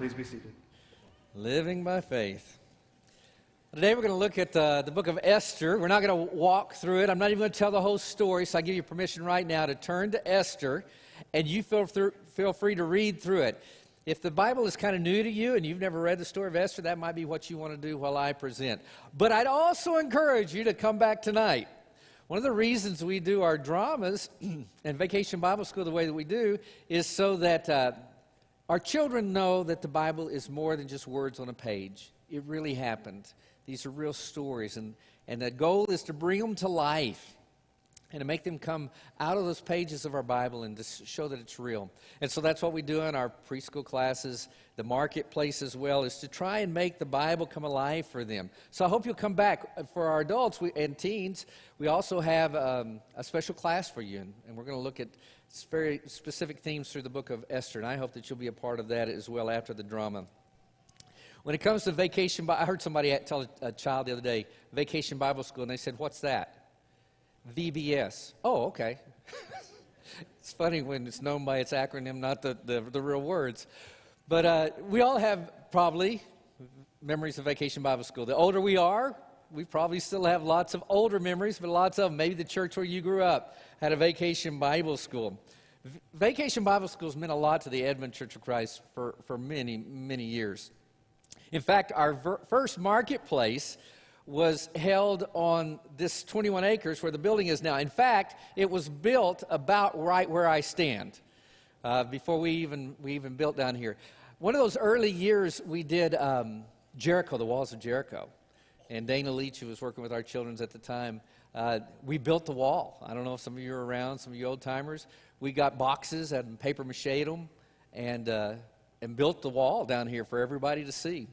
Please be seated. Living by faith. Today we're going to look at the book of Esther. We're not going to walk through it. I'm not even going to tell the whole story, so I give you permission right now to turn to Esther, and you feel free to read through it. If the Bible is kind of new to you and you've never read the story of Esther, that might be what you want to do while I present. But I'd also encourage you to come back tonight. One of the reasons we do our dramas and Vacation Bible School the way that we do is so that our children know that the Bible is more than just words on a page. It really happened. These are real stories, and the goal is to bring them to life and to make them come out of those pages of our Bible and to show that it's real. And so that's what we do in our preschool classes, the marketplace as well, is to try and make the Bible come alive for them. So I hope you'll come back. For our adults and teens, we also have a special class for you, and we're going to look at very specific themes through the book of Esther, and I hope that you'll be a part of that as well after the drama. When it comes to vacation, I heard somebody tell a child the other day, Vacation Bible School, and they said, "What's that?" VBS. Oh, okay. It's funny when it's known by its acronym, not the real words. But we all have probably memories of Vacation Bible School. The older we are, we probably still have lots of older memories, but lots of them. Maybe the church where you grew up had a Vacation Bible School. Vacation Bible Schools meant a lot to the Edmond Church of Christ for many, many years. In fact, our first marketplace was held on this 21 acres where the building is now. In fact, it was built about right where I stand before we even built down here. One of those early years, we did Jericho, the walls of Jericho. And Dana Leach, who was working with our children at the time, we built the wall. I don't know if some of you are around, some of you old-timers. We got boxes and paper mache'd them and built the wall down here for everybody to see.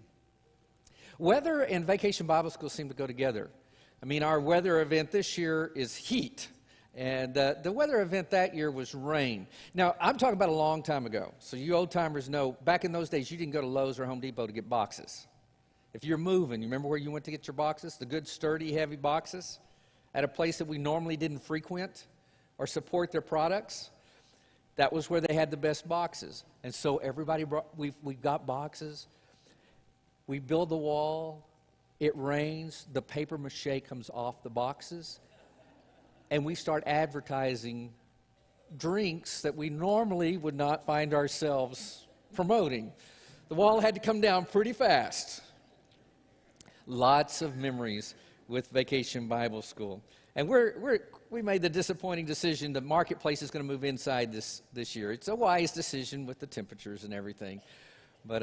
Weather and Vacation Bible School seem to go together. I mean, our weather event this year is heat, and the weather event that year was rain. Now, I'm talking about a long time ago, so you old-timers know, back in those days, you didn't go to Lowe's or Home Depot to get boxes. If you're moving, you remember where you went to get your boxes? The good, sturdy, heavy boxes at a place that we normally didn't frequent or support their products. That was where they had the best boxes. And so everybody we got boxes. We build the wall. It rains. The paper mache comes off the boxes. And we start advertising drinks that we normally would not find ourselves promoting. The wall had to come down pretty fast. Lots of memories with Vacation Bible School. And we made the disappointing decision the marketplace is going to move inside this year. It's a wise decision with the temperatures and everything. But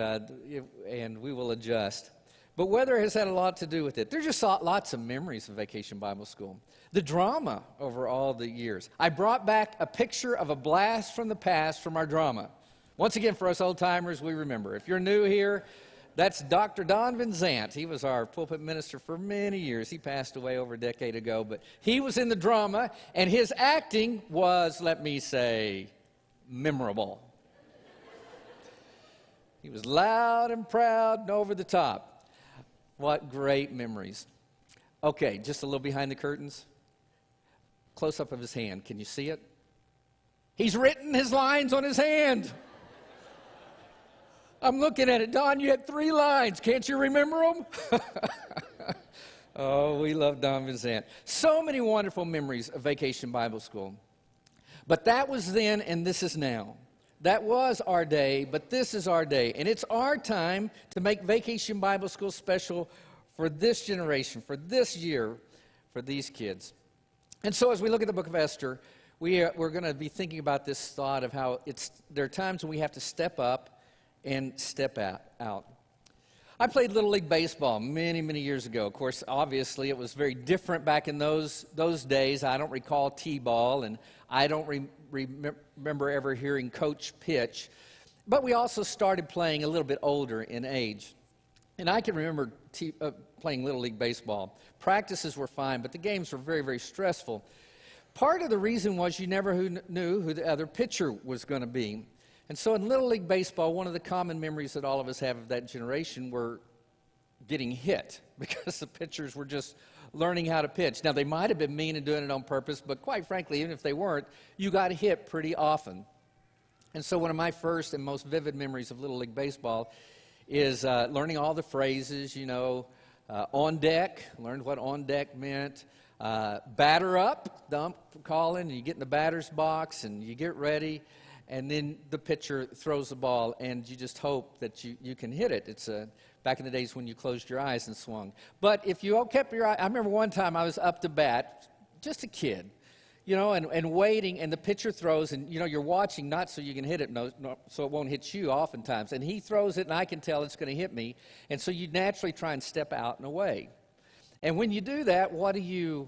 and we will adjust. But weather has had a lot to do with it. There's just lots of memories of Vacation Bible School. The drama over all the years. I brought back a picture of a blast from the past from our drama. Once again, for us old-timers, we remember. If you're new here, that's Dr. Don Van Zant. He was our pulpit minister for many years. He passed away over a decade ago, but he was in the drama, and his acting was, let me say, memorable. He was loud and proud and over the top. What great memories. Okay, just a little behind the curtains. Close-up of his hand. Can you see it? He's written his lines on his hand. I'm looking at it. Don, you had 3 lines. Can't you remember them? Oh, we love Don Van Zant. So many wonderful memories of Vacation Bible School. But that was then, and this is now. That was our day, but this is our day. And it's our time to make Vacation Bible School special for this generation, for this year, for these kids. And so as we look at the book of Esther, we're going to be thinking about this thought of how there are times when we have to step up and step out. I played Little League Baseball many, many years ago. Of course, obviously, it was very different back in those days. I don't recall T-ball, and I don't remember ever hearing coach pitch. But we also started playing a little bit older in age. And I can remember playing Little League Baseball. Practices were fine, but the games were very, very stressful. Part of the reason was you never knew who the other pitcher was going to be. And so in Little League Baseball, one of the common memories that all of us have of that generation were getting hit because the pitchers were just learning how to pitch. Now, they might have been mean and doing it on purpose, but quite frankly, even if they weren't, you got hit pretty often. And so one of my first and most vivid memories of Little League Baseball is learning all the phrases, on deck, learned what on deck meant. Batter up, dump calling, and you get in the batter's box and you get ready, and then the pitcher throws the ball and you just hope that you can hit it. It's back in the days when you closed your eyes and swung. But if you all kept your eye, I remember one time I was up to bat, just a kid, and waiting, and the pitcher throws, and you're watching not so you can hit it, so it won't hit you oftentimes. And he throws it, and I can tell it's going to hit me, and so you naturally try and step out and away. And when you do that, what do you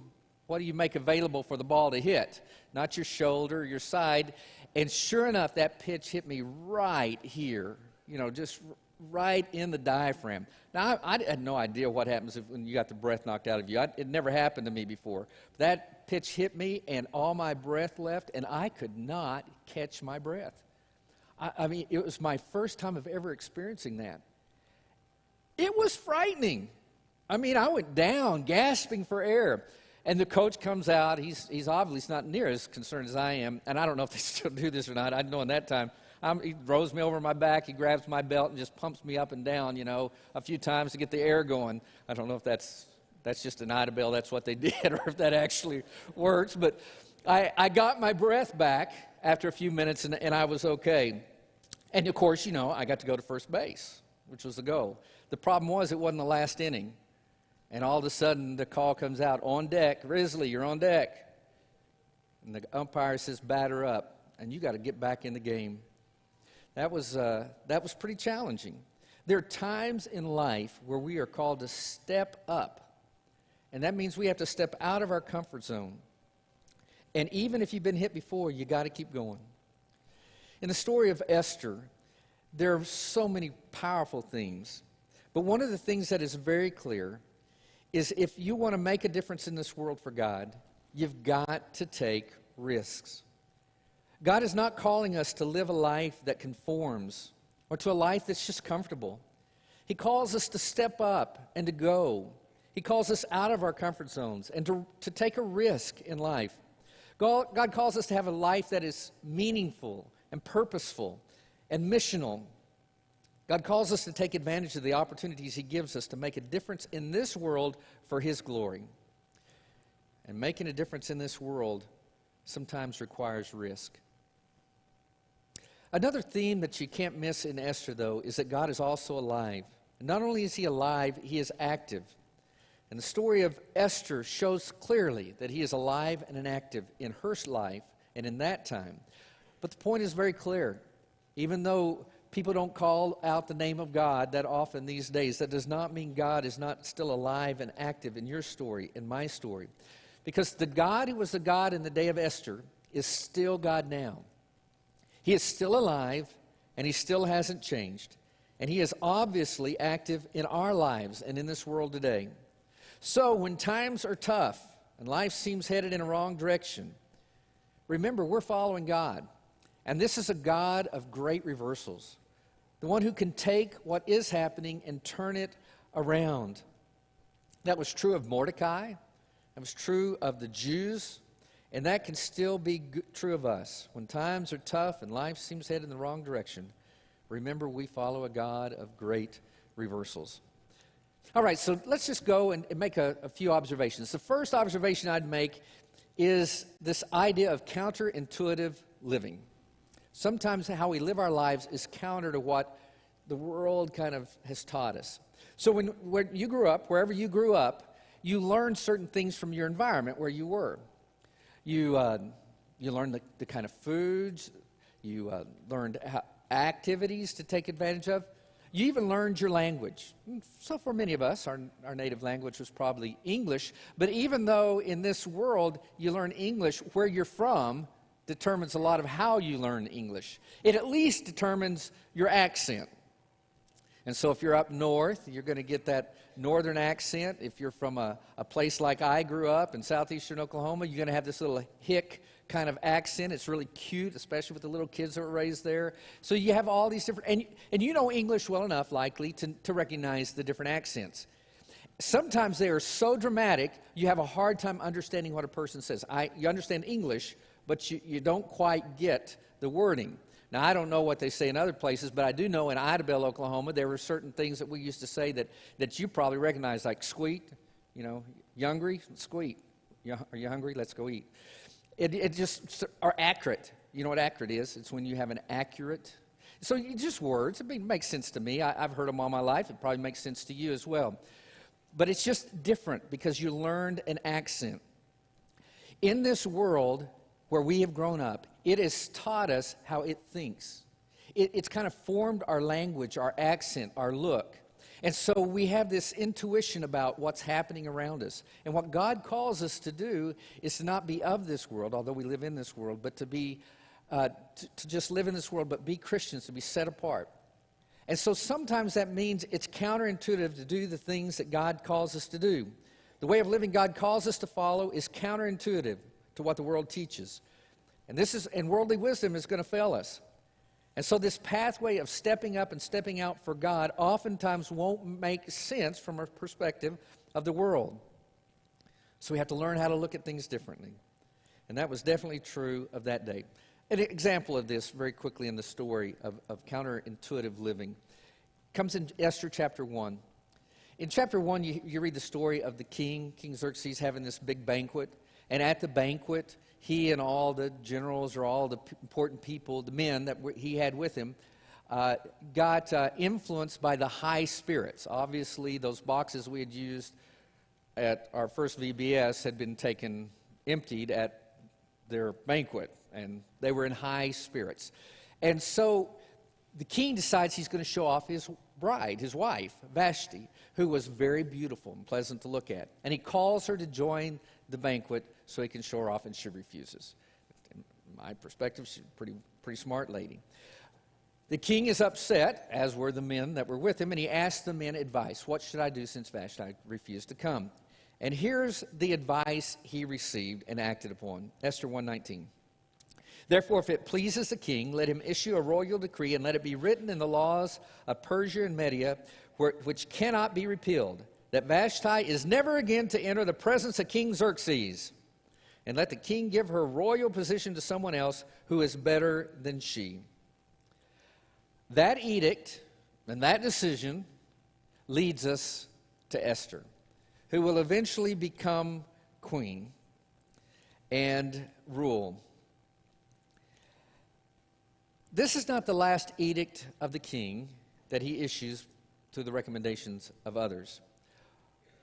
make available for the ball to hit? Not your shoulder, your side. And sure enough, that pitch hit me right here, just right in the diaphragm. Now, I had no idea what happens when you got the breath knocked out of you. It never happened to me before. That pitch hit me, and all my breath left, and I could not catch my breath. I mean, it was my first time of ever experiencing that. It was frightening. I mean, I went down, gasping for air. And the coach comes out. He's obviously not near as concerned as I am. And I don't know if they still do this or not. I know in that time, he throws me over my back. He grabs my belt and just pumps me up and down, a few times to get the air going. I don't know if that's just an Idabel, that's what they did, or if that actually works. But I got my breath back after a few minutes, and I was okay. And, of course, I got to go to first base, which was the goal. The problem was it wasn't the last inning. And all of a sudden, the call comes out, on deck, Risley, you're on deck. And the umpire says, batter up, and you got to get back in the game. That was pretty challenging. There are times in life where we are called to step up, and that means we have to step out of our comfort zone. And even if you've been hit before, you got to keep going. In the story of Esther, there are so many powerful things, but one of the things that is very clear is if you want to make a difference in this world for God, you've got to take risks. God is not calling us to live a life that conforms or to a life that's just comfortable. He calls us to step up and to go. He calls us out of our comfort zones and to take a risk in life. God calls us to have a life that is meaningful and purposeful and missional. God calls us to take advantage of the opportunities He gives us to make a difference in this world for His glory. And making a difference in this world sometimes requires risk. Another theme that you can't miss in Esther, though, is that God is also alive. And not only is He alive, He is active. And the story of Esther shows clearly that He is alive and active in her life and in that time. But the point is very clear. Even though people don't call out the name of God that often these days, that does not mean God is not still alive and active in your story, in my story. Because the God who was the God in the day of Esther is still God now. He is still alive, and He still hasn't changed. And He is obviously active in our lives and in this world today. So when times are tough and life seems headed in a wrong direction, remember, we're following God. And this is a God of great reversals. The one who can take what is happening and turn it around. That was true of Mordecai. That was true of the Jews. And that can still be true of us. When times are tough and life seems headed in the wrong direction, remember, we follow a God of great reversals. All right, so let's just go and make a few observations. The first observation I'd make is this idea of counterintuitive living. Sometimes how we live our lives is counter to what the world kind of has taught us. So when you grew up, wherever you grew up, you learned certain things from your environment where you were. You learned the kind of foods. You learned activities to take advantage of. You even learned your language. So for many of us, our native language was probably English. But even though in this world you learn English, where you're from determines a lot of how you learn English. It at least determines your accent. And so if you're up north, you're going to get that northern accent. If you're from a place like I grew up in southeastern Oklahoma, you're going to have this little hick kind of accent. It's really cute, especially with the little kids that were raised there. So you have all these different, and you know English well enough, likely, to recognize the different accents. Sometimes they are so dramatic, you have a hard time understanding what a person says. You understand English, but you don't quite get the wording. Now, I don't know what they say in other places, but I do know in Idabel, Oklahoma, there were certain things that we used to say that you probably recognize, like squeak, you hungry? Squeak. Are you hungry? Let's go eat. It just, or accurate. You know what accurate is? It's when you have an accurate. So just words. It makes sense to me. I've heard them all my life. It probably makes sense to you as well. But it's just different because you learned an accent. In this world where we have grown up, it has taught us how it thinks. It's kind of formed our language, our accent, our look. And so we have this intuition about what's happening around us. And what God calls us to do is to not be of this world, although we live in this world, but to be, to just live in this world, but be Christians, to be set apart. And so sometimes that means it's counterintuitive to do the things that God calls us to do. The way of living God calls us to follow is counterintuitive to what the world teaches. And worldly wisdom is going to fail us. And so this pathway of stepping up and stepping out for God oftentimes won't make sense from a perspective of the world. So we have to learn how to look at things differently. And that was definitely true of that day. An example of this very quickly in the story of counterintuitive living comes in Esther chapter 1. In chapter 1, you read the story of the King Xerxes, having this big banquet. And at the banquet, he and all the generals or all the important people, the men that he had with him, got influenced by the high spirits. Obviously, those boxes we had used at our first VBS had been emptied at their banquet, and they were in high spirits. And so the king decides he's going to show off his bride, his wife, Vashti, who was very beautiful and pleasant to look at. And he calls her to join the banquet so he can show her off, and she refuses. In my perspective, she's a pretty smart lady. The king is upset, as were the men that were with him, and he asked the men advice. What should I do since Vashti refused to come? And here's the advice he received and acted upon. Esther 1:19. Therefore, if it pleases the king, let him issue a royal decree, and let it be written in the laws of Persia and Media, which cannot be repealed, that Vashti is never again to enter the presence of King Xerxes. And let the king give her royal position to someone else who is better than she. That edict and that decision leads us to Esther, who will eventually become queen and rule. This is not the last edict of the king that he issues through the recommendations of others.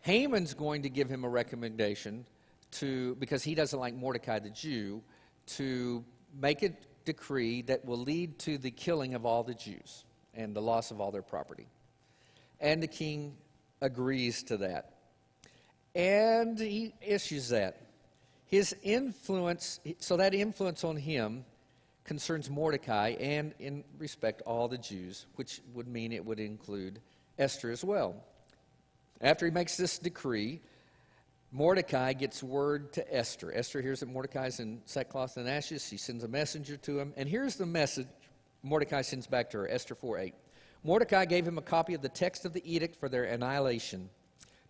Haman's going to give him a recommendation because he doesn't like Mordecai the Jew, to make a decree that will lead to the killing of all the Jews and the loss of all their property. And the king agrees to that. And he issues that. His influence, so that influence on him concerns Mordecai and, in respect, all the Jews, which would mean it would include Esther as well. After he makes this decree, Mordecai gets word to Esther. Esther hears that Mordecai's in sackcloth and ashes. She sends a messenger to him. And here's the message Mordecai sends back to her, Esther 4:8. Mordecai gave him a copy of the text of the edict for their annihilation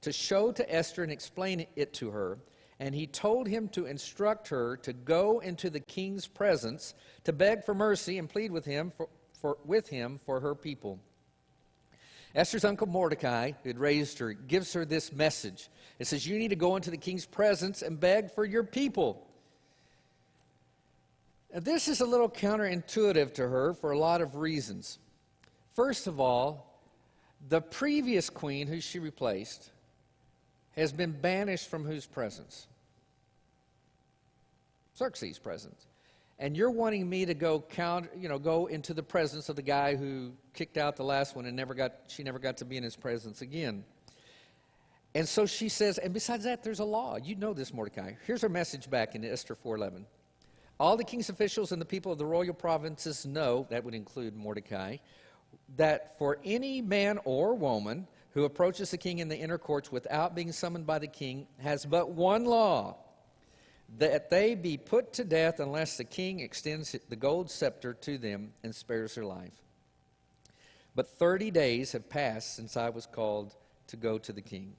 to show to Esther and explain it to her. And he told him to instruct her to go into the king's presence to beg for mercy and plead with him for her people. Esther's uncle Mordecai, who had raised her, gives her this message. It says, you need to go into the king's presence and beg for your people. Now, this is a little counterintuitive to her for a lot of reasons. First of all, the previous queen, who she replaced, has been banished from whose presence? Xerxes' presence. And you're wanting me to go go into the presence of the guy who kicked out the last one and she never got to be in his presence again. And so she says, and besides that, there's a law. You know this, Mordecai. Here's her message back in Esther 4:11. All the king's officials and the people of the royal provinces know, that would include Mordecai, that for any man or woman who approaches the king in the inner courts without being summoned by the king has but one law, that they be put to death unless the king extends the gold scepter to them and spares their life. But 30 days have passed since I was called to go to the king.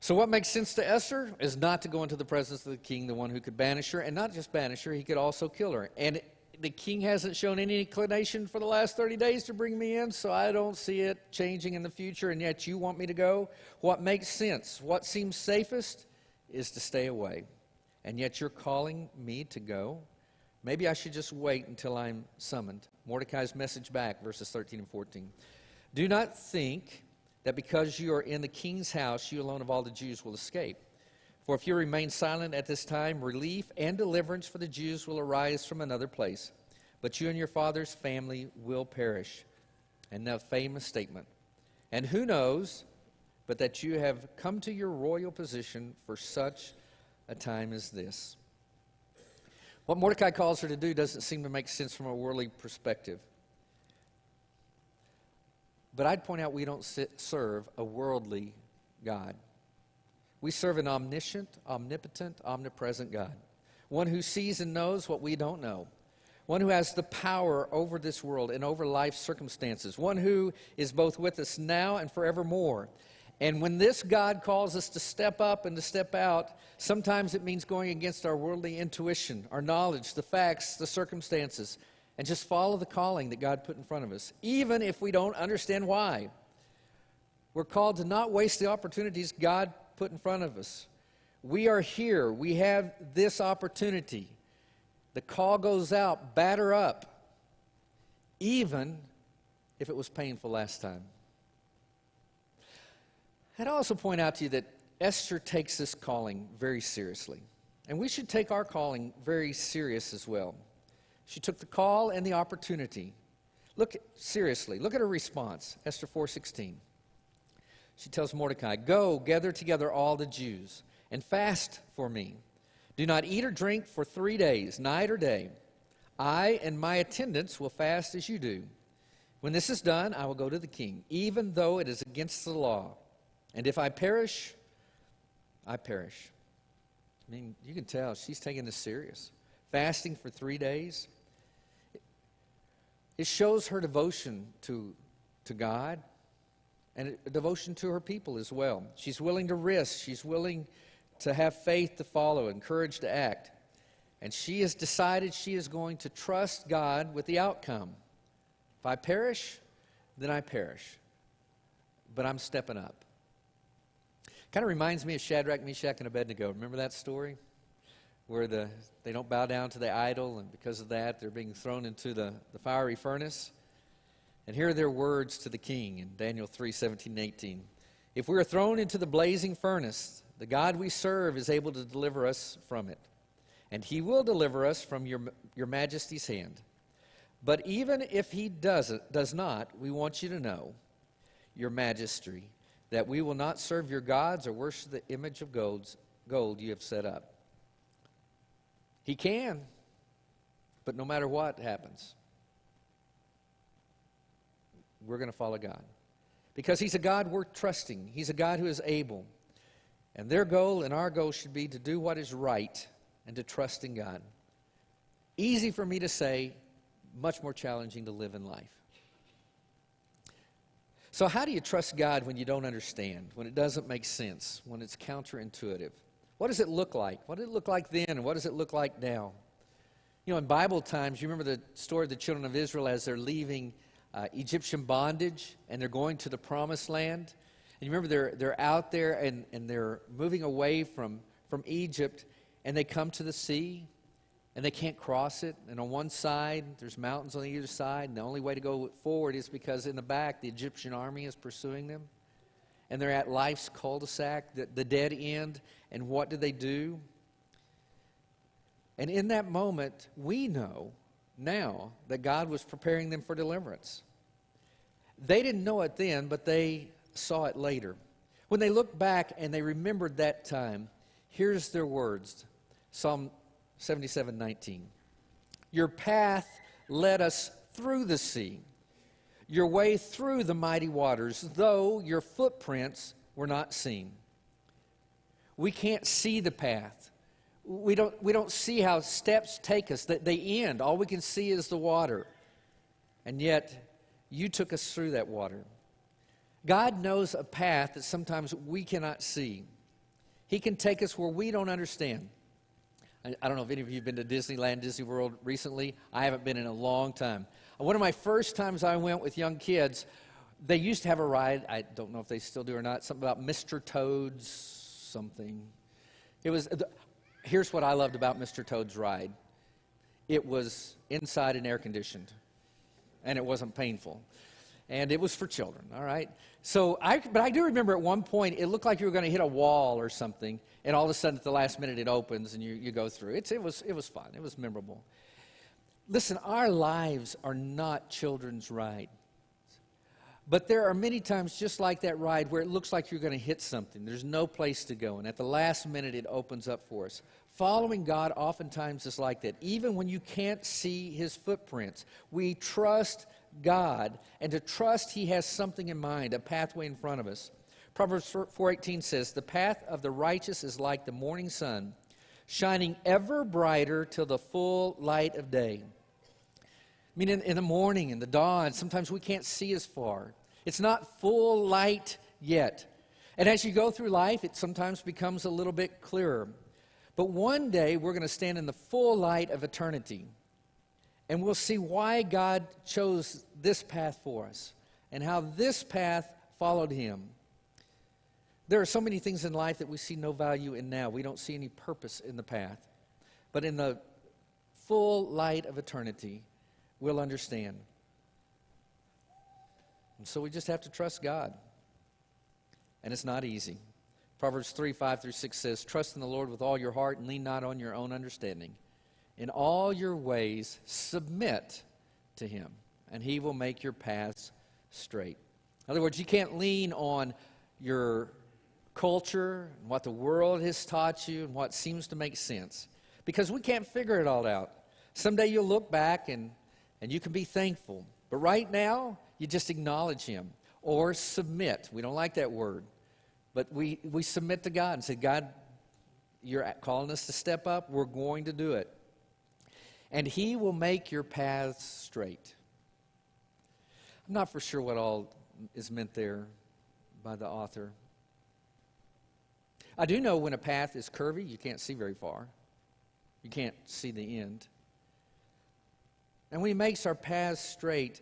So what makes sense to Esther is not to go into the presence of the king, the one who could banish her, and not just banish her, he could also kill her. And the king hasn't shown any inclination for the last 30 days to bring me in, so I don't see it changing in the future, and yet you want me to go? What makes sense, what seems safest is to stay away. And yet you're calling me to go? Maybe I should just wait until I'm summoned. Mordecai's message back, verses 13 and 14. Do not think that because you are in the king's house, you alone of all the Jews will escape. For if you remain silent at this time, relief and deliverance for the Jews will arise from another place. But you and your father's family will perish. And the famous statement. And who knows but that you have come to your royal position for such a time as this. What Mordecai calls her to do doesn't seem to make sense from a worldly perspective. But I'd point out we don't serve a worldly God. We serve an omniscient, omnipotent, omnipresent God. One who sees and knows what we don't know. One who has the power over this world and over life's circumstances. One who is both with us now and forevermore. And when this God calls us to step up and to step out, sometimes it means going against our worldly intuition, our knowledge, the facts, the circumstances, and just follow the calling that God put in front of us, even if we don't understand why. We're called to not waste the opportunities God put in front of us. We are here. We have this opportunity. The call goes out, batter up, even if it was painful last time. I'd also point out to you that Esther takes this calling very seriously. And we should take our calling very serious as well. She took the call and the opportunity. Seriously, look at her response, Esther 4:16. She tells Mordecai, go, gather together all the Jews, and fast for me. Do not eat or drink for 3 days, night or day. I and my attendants will fast as you do. When this is done, I will go to the king, even though it is against the law. And if I perish, I perish. I mean, you can tell she's taking this serious. Fasting for 3 days. It shows her devotion to God and a devotion to her people as well. She's willing to risk. She's willing to have faith to follow and courage to act. And she has decided she is going to trust God with the outcome. If I perish, then I perish. But I'm stepping up. Kind of reminds me of Shadrach, Meshach, and Abednego. Remember that story? Where they don't bow down to the idol, and because of that, they're being thrown into the fiery furnace. And here are their words to the king in Daniel 3:17 and 18. If we are thrown into the blazing furnace, the God we serve is able to deliver us from it. And he will deliver us from your majesty's hand. But even if he does not, we want you to know, your majesty, that we will not serve your gods or worship the image of gold you have set up. He can, but no matter what happens, we're going to follow God. Because he's a God worth trusting. He's a God who is able. And their goal and our goal should be to do what is right and to trust in God. Easy for me to say, much more challenging to live in life. So how do you trust God when you don't understand, when it doesn't make sense, when it's counterintuitive? What does it look like? What did it look like then, and what does it look like now? You know, in Bible times, you remember the story of the children of Israel as they're leaving Egyptian bondage, and they're going to the promised land. And you remember they're out there, and they're moving away from Egypt, and they come to the sea, and they can't cross it. And on one side, there's mountains on either side, and the only way to go forward is because in the back, the Egyptian army is pursuing them. And they're at life's cul-de-sac, the dead end, and what do they do? And in that moment, we know now that God was preparing them for deliverance. They didn't know it then, but they saw it later. When they look back and they remembered that time, here's their words. Psalm 77:19. Your path led us through the sea, your way through the mighty waters, though your footprints were not seen. We can't see the path. We don't see how steps take us. They end. All we can see is the water. And yet, you took us through that water. God knows a path that sometimes we cannot see. He can take us where we don't understand. I don't know if any of you have been to Disneyland, Disney World recently. I haven't been in a long time. One of my first times I went with young kids, they used to have a ride. I don't know if they still do or not. Something about Mr. Toad's something. Here's what I loved about Mr. Toad's ride. It was inside and air conditioned, and it wasn't painful. And it was for children, all right? But I do remember at one point, it looked like you were going to hit a wall or something, and all of a sudden at the last minute it opens and you go through. It was fun. It was memorable. Listen, our lives are not children's rides. But there are many times just like that ride where it looks like you're going to hit something. There's no place to go, and at the last minute it opens up for us. Following God oftentimes is like that. Even when you can't see His footprints, we trust God, and to trust He has something in mind, a pathway in front of us. Proverbs 4:18 says, "The path of the righteous is like the morning sun, shining ever brighter till the full light of day." I mean, in the morning, in the dawn, sometimes we can't see as far. It's not full light yet. And as you go through life, it sometimes becomes a little bit clearer. But one day, we're going to stand in the full light of eternity. And we'll see why God chose this path for us and how this path followed Him. There are so many things in life that we see no value in now. We don't see any purpose in the path. But in the full light of eternity, we'll understand. And so we just have to trust God. And it's not easy. Proverbs 3:5-6 says, "Trust in the Lord with all your heart and lean not on your own understanding. In all your ways submit to Him, and He will make your paths straight." In other words, you can't lean on your culture, and what the world has taught you, and what seems to make sense, because we can't figure it all out. Someday you'll look back and you can be thankful. But right now, you just acknowledge Him or submit. We don't like that word. But we submit to God and say, "God, you're calling us to step up. We're going to do it. And He will make your paths straight." I'm not for sure what all is meant there by the author. I do know when a path is curvy, you can't see very far. You can't see the end. And when He makes our paths straight,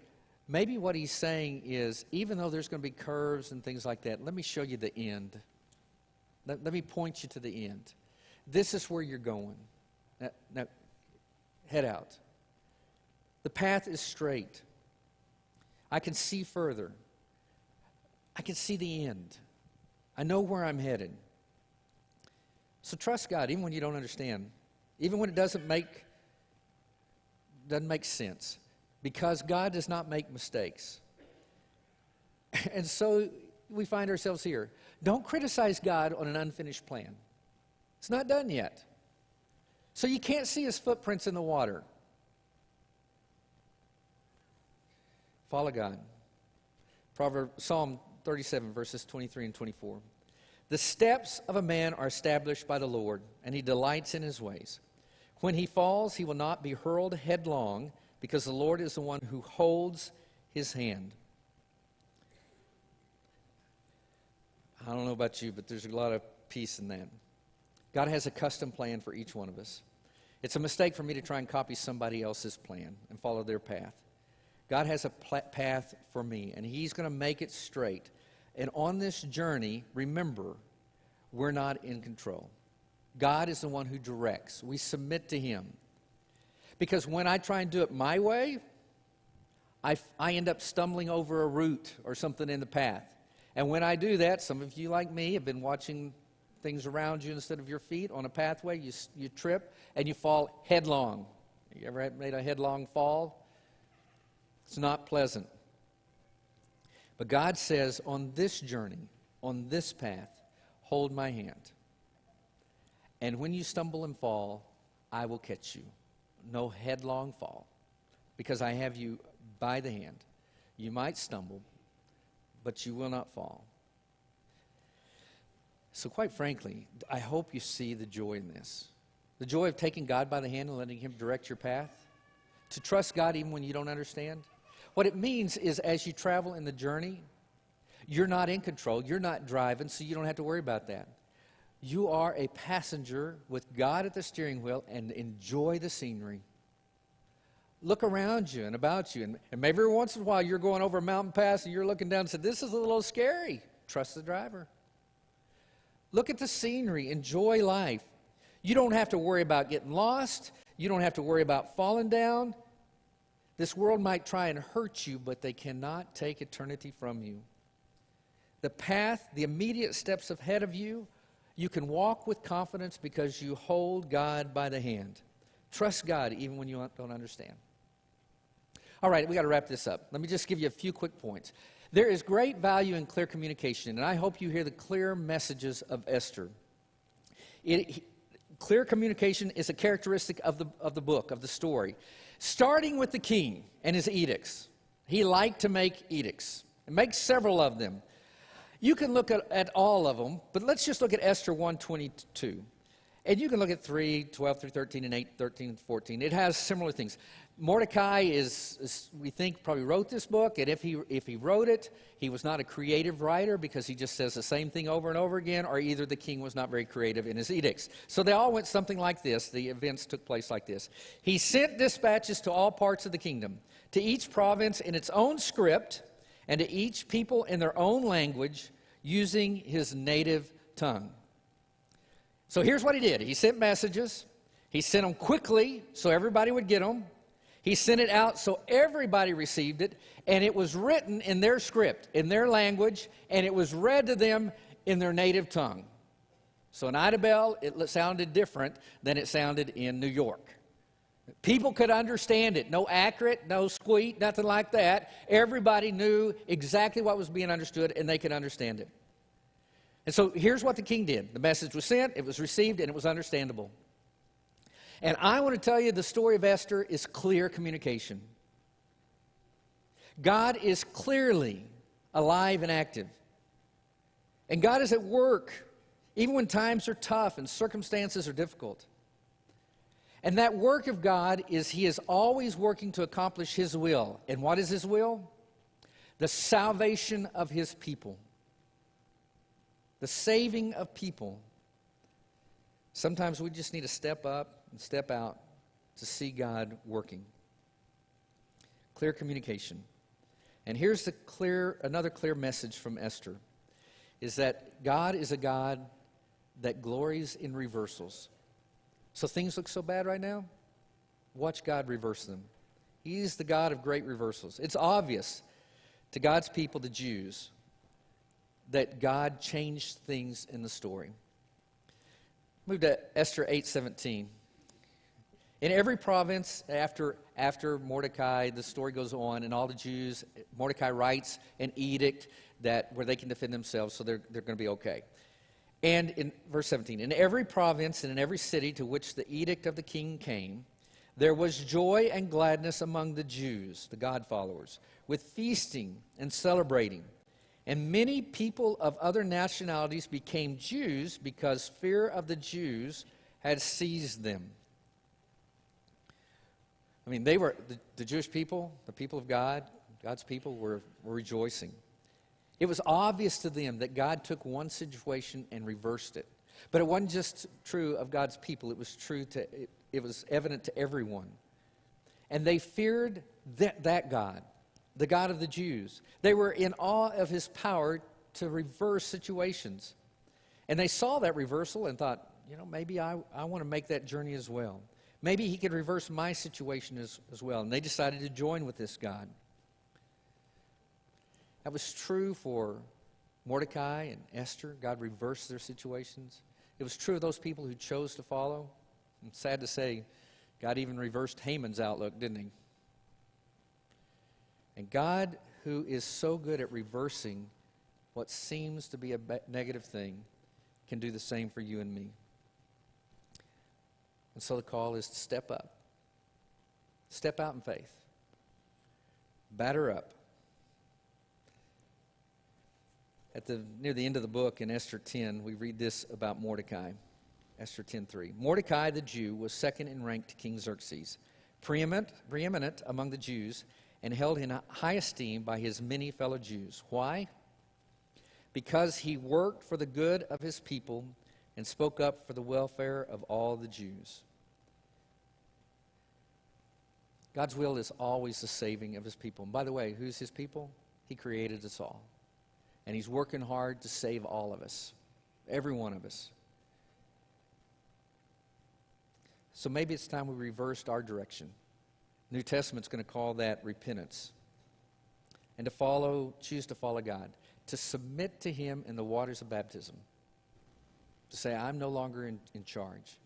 maybe what He's saying is, even though there's going to be curves and things like that, let me show you the end. Let me point you to the end. This is where you're going. Now head out. The path is straight. I can see further. I can see the end. I know where I'm headed. So trust God, even when you don't understand, even when it doesn't make sense, because God does not make mistakes. And so we find ourselves here. Don't criticize God on an unfinished plan. It's not done yet. So you can't see His footprints in the water. Follow God. Psalm 37, verses 23 and 24. "The steps of a man are established by the Lord, and He delights in His ways. When he falls, he will not be hurled headlong, because the Lord is the one who holds his hand." I don't know about you, but there's a lot of peace in that. God has a custom plan for each one of us. It's a mistake for me to try and copy somebody else's plan and follow their path. God has a path for me, and He's going to make it straight. And on this journey, remember, we're not in control. God is the one who directs. We submit to Him. Because when I try and do it my way, I end up stumbling over a root or something in the path. And when I do that, some of you like me have been watching things around you instead of your feet on a pathway. You trip and you fall headlong. You ever made a headlong fall? It's not pleasant. But God says, on this journey, on this path, hold my hand. And when you stumble and fall, I will catch you. No headlong fall, because I have you by the hand. You might stumble, but you will not fall. So quite frankly, I hope you see the joy in this. The joy of taking God by the hand and letting Him direct your path. To trust God even when you don't understand. What it means is, as you travel in the journey, you're not in control. You're not driving, so you don't have to worry about that. You are a passenger with God at the steering wheel and enjoy the scenery. Look around you and about you. And maybe every once in a while you're going over a mountain pass and you're looking down and say, this is a little scary. Trust the driver. Look at the scenery. Enjoy life. You don't have to worry about getting lost. You don't have to worry about falling down. This world might try and hurt you, but they cannot take eternity from you. The path, the immediate steps ahead of you, you can walk with confidence because you hold God by the hand. Trust God even when you don't understand. All right, we got to wrap this up. Let me just give you a few quick points. There is great value in clear communication, and I hope you hear the clear messages of Esther. Clear communication is a characteristic of the book, of the story. Starting with the king and his edicts. He liked to make edicts, and make several of them. You can look at all of them, but let's just look at Esther 1:22. And you can look at 3:12 through 13 and 8:13 and 14. It has similar things. Mordecai is we think, probably wrote this book, and if he wrote it, he was not a creative writer because he just says the same thing over and over again, or either the king was not very creative in his edicts. So they all went something like this. The events took place like this. He sent dispatches to all parts of the kingdom, to each province in its own script, and to each people in their own language, using his native tongue. So here's what he did. He sent messages. He sent them quickly so everybody would get them. He sent it out so everybody received it, and it was written in their script, in their language, and it was read to them in their native tongue. So in Idabel, it sounded different than it sounded in New York. People could understand it. No accurate, no squeak, nothing like that. Everybody knew exactly what was being understood, and they could understand it. And so here's what the king did. The message was sent, it was received, and it was understandable. And I want to tell you the story of Esther is clear communication. God is clearly alive and active. And God is at work, even when times are tough and circumstances are difficult. And that work of God is He is always working to accomplish His will. And what is His will? The salvation of His people. The saving of people. Sometimes we just need to step up and step out to see God working. Clear communication. And here's another clear message from Esther, is that God is a God that glories in reversals. So things look so bad right now, watch God reverse them. He's the God of great reversals. It's obvious to God's people, the Jews, that God changed things in the story. Move to Esther 8:17. In every province, after Mordecai, the story goes on, and all the Jews, Mordecai writes an edict where they can defend themselves, so they're going to be okay. And in verse 17, in every province and in every city to which the edict of the king came, there was joy and gladness among the Jews, the God followers, with feasting and celebrating. And many people of other nationalities became Jews because fear of the Jews had seized them. I mean, they were the Jewish people, the people of God, God's people were rejoicing. It was obvious to them that God took one situation and reversed it. But it wasn't just true of God's people. It was evident to everyone. And they feared that God, the God of the Jews. They were in awe of His power to reverse situations. And they saw that reversal and thought, maybe I want to make that journey as well. Maybe He could reverse my situation as well. And they decided to join with this God. That was true for Mordecai and Esther. God reversed their situations. It was true of those people who chose to follow. And sad to say, God even reversed Haman's outlook, didn't He? And God, who is so good at reversing what seems to be a negative thing, can do the same for you and me. And so the call is to step up. Step out in faith. Batter up. Near the end of the book in Esther 10, we read this about Mordecai. Esther 10:3. Mordecai the Jew was second in rank to King Xerxes, preeminent among the Jews, and held in high esteem by his many fellow Jews. Why? Because he worked for the good of his people, and spoke up for the welfare of all the Jews. God's will is always the saving of his people. And by the way, who's his people? He created us all. And he's working hard to save all of us, every one of us. So maybe it's time we reversed our direction. New Testament's going to call that repentance. And to choose to follow God. To submit to him in the waters of baptism. To say, I'm no longer in charge.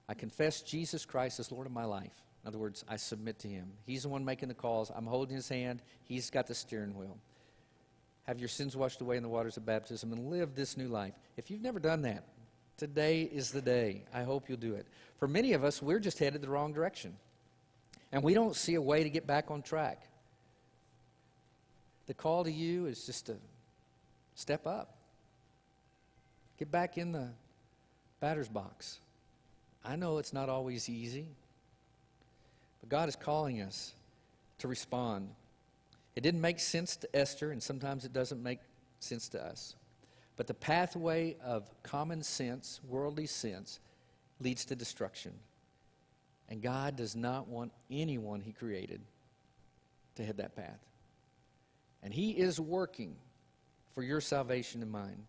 I confess Jesus Christ as Lord of my life. In other words, I submit to him. He's the one making the calls. I'm holding his hand. He's got the steering wheel. Have your sins washed away in the waters of baptism and live this new life. If you've never done that, today is the day. I hope you'll do it. For many of us, we're just headed the wrong direction. And we don't see a way to get back on track. The call to you is just to step up. Get back in the batter's box. I know it's not always easy. But God is calling us to respond. It didn't make sense to Esther, and sometimes it doesn't make sense to us. But the pathway of common sense, worldly sense, leads to destruction. And God does not want anyone he created to head that path. And he is working for your salvation and mine.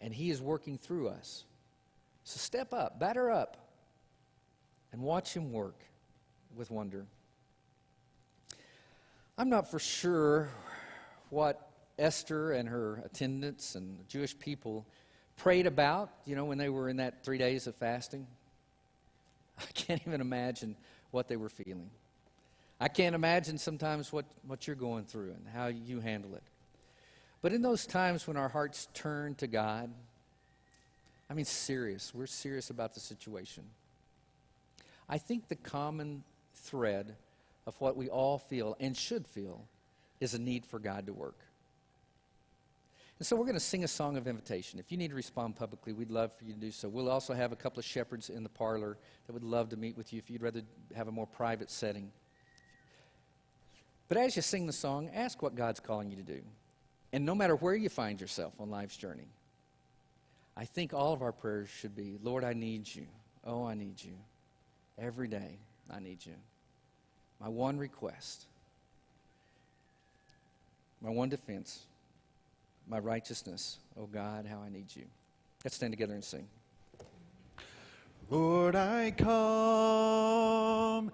And he is working through us. So step up, batter up, and watch him work with wonder. I'm not for sure what Esther and her attendants and the Jewish people prayed about, when they were in that 3 days of fasting. I can't even imagine what they were feeling. I can't imagine sometimes what you're going through and how you handle it. But in those times when our hearts turn to God, we're serious about the situation. I think the common thread of what we all feel and should feel is a need for God to work. And so we're going to sing a song of invitation. If you need to respond publicly, we'd love for you to do so. We'll also have a couple of shepherds in the parlor that would love to meet with you if you'd rather have a more private setting. But as you sing the song, ask what God's calling you to do. And no matter where you find yourself on life's journey, I think all of our prayers should be, Lord, I need you. Oh, I need you. Every day, I need you. My one request, my one defense, my righteousness. Oh, God, how I need you. Let's stand together and sing. Lord, I come